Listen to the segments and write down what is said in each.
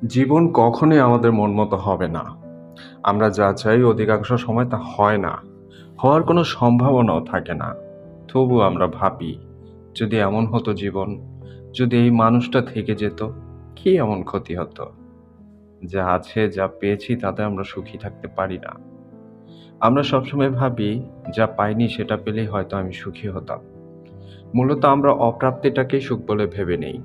জীবন কখনোই আমাদের মন মতো হবে না। আমরা যা চাই অধিকাংশ সময় তা হয় না। হওয়ার কোনো সম্ভাবনাও থাকে না। তবুও আমরা ভাবি, যদি এমন হতো জীবন, যদি এই মানুষটা থেকে যেত, কি এমন ক্ষতি হতো? যা আছে, যা পেয়েছি তাতে আমরা সুখী থাকতে পারি না। আমরা সবসময় ভাবি, যা পাইনি সেটা পেলেই হয়তো আমি সুখী হতাম। মূলত আমরা অপ্রাপ্তিটাকেই সুখ বলে ভেবে নেই।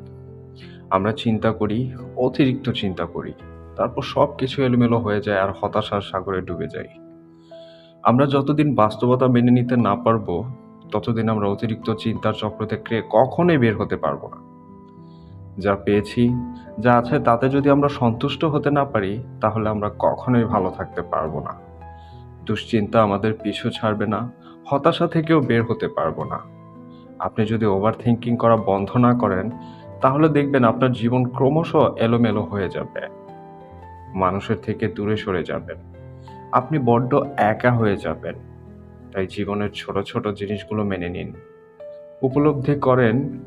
আমরা চিন্তা করি, অতিরিক্ত চিন্তা করি। তারপর সবকিছু এলোমেলো হয়ে যায় আর হতাশার সাগরে ডুবে যাই। আমরা যতদিন বাস্তবতা মেনে নিতে না পারবো, ততদিন আমরা অতিরিক্ত চিন্তার চক্র থেকে কখনোই বের হতে পারবো না। যা পেয়েছি, যা আছে তাতে যদি আমরা সন্তুষ্ট হতে না পারি, তাহলে আমরা কখনোই ভালো থাকতে পারবো না। দুশ্চিন্তা আমাদের পিছু ছাড়বে না, হতাশা থেকেও বের হতে পারবো না। আপনি যদি ওভার থিংকিং করা বন্ধ না করেন, তাহলে দেখবেন আপনার জীবন ক্রমশ এলোমেলো হয়ে যাবে। মানুষের থেকে দূরে সরে যাবেন। আপনি বড্ড একা হয়ে যাবেন। তাই জীবনের ছোট, ছোট জিনিসগুলো মেনে নিন। উপলব্ধি করেন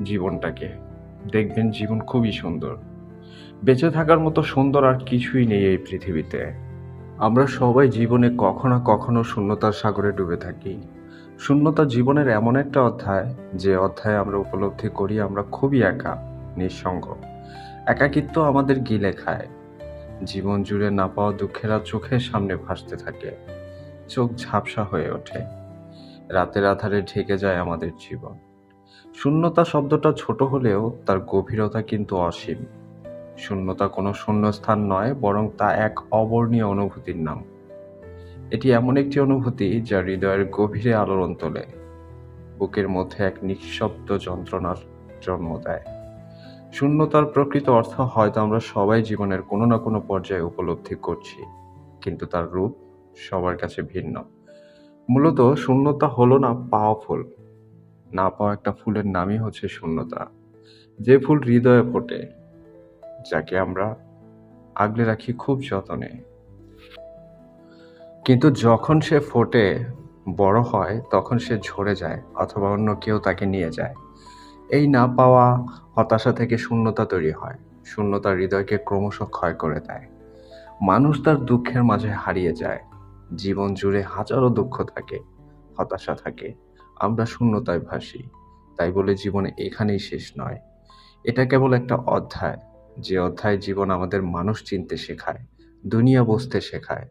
জীবনটাকে। দেখবেন জীবন খুবই সুন্দর। বেঁচে থাকার মতো সুন্দর আর কিছুই নেই এই পৃথিবীতে। আমরা সবাই জীবনে কখনো না কখনো শূন্যতার সাগরে ডুবে থাকি। শূন্যতা জীবনের এমন একটা অধ্যায়, যে অধ্যায়ে আমরা উপলব্ধি করি আমরা খুবই একা, নিঃসঙ্গ। একাকিত্ব আমাদের গিলে খায়। জীবন জুড়ে না পাওয়া দুঃখেরা চোখের সামনে ভাসতে থাকে। চোখ ঝাপসা হয়ে ওঠে। রাতের আঁধারে ঢেকে যায় আমাদের জীবন। শূন্যতা শব্দটা ছোট হলেও তার গভীরতা কিন্তু অসীম। শূন্যতা কোনো শূন্যস্থান নয়, বরং তা এক অবর্ণীয় অনুভূতির নাম। এটি এমন একটি অনুভূতি যা হৃদয়ের গভীরে আলোড়ন তোলে, বুকের মধ্যে এক নিঃশব্দ যন্ত্রণার জন্ম দেয়। শূন্যতার প্রকৃত অর্থ হয়তো আমরা সবাই জীবনের কোনো না কোনো পর্যায়ে উপলব্ধি করছি, কিন্তু তার রূপ সবার কাছে ভিন্ন। মূলত শূন্যতা হলো না পাওয়া ফুল। না পাওয়া একটা ফুলের নামই হচ্ছে শূন্যতা। যে ফুল হৃদয়ে ফোটে, যাকে আমরা আগলে রাখি খুব যতনে, কিন্তু যখন সে ফোটে, বড় হয়, তখন সে ঝরে যায় অথবা অন্য কেউ তাকে নিয়ে যায়। এই না পাওয়া, হতাশা থেকে শূন্যতা তৈরি হয়। শূন্যতা হৃদয়কে ক্রমশ ক্ষয় করে দেয়। মানুষ তার দুঃখের মাঝে হারিয়ে যায়। জীবন জুড়ে হাজারো দুঃখ থাকে, হতাশা থাকে। আমরা শূন্যতায় ভাসি। তাই বলে জীবন এখানেই শেষ নয়। এটা কেবল একটা অধ্যায়, যে অধ্যায় জীবন আমাদের মানুষ চিনতে শেখায়, দুনিয়া বুঝতে শেখায়।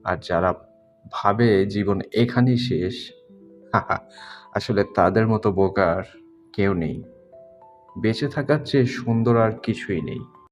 আর যারা ভাবে জীবন এখানেই শেষ, আসলে তাদের মতো বোকার কেউ নেই। বেঁচে থাকার চেয়ে সুন্দর আর কিছুই নেই।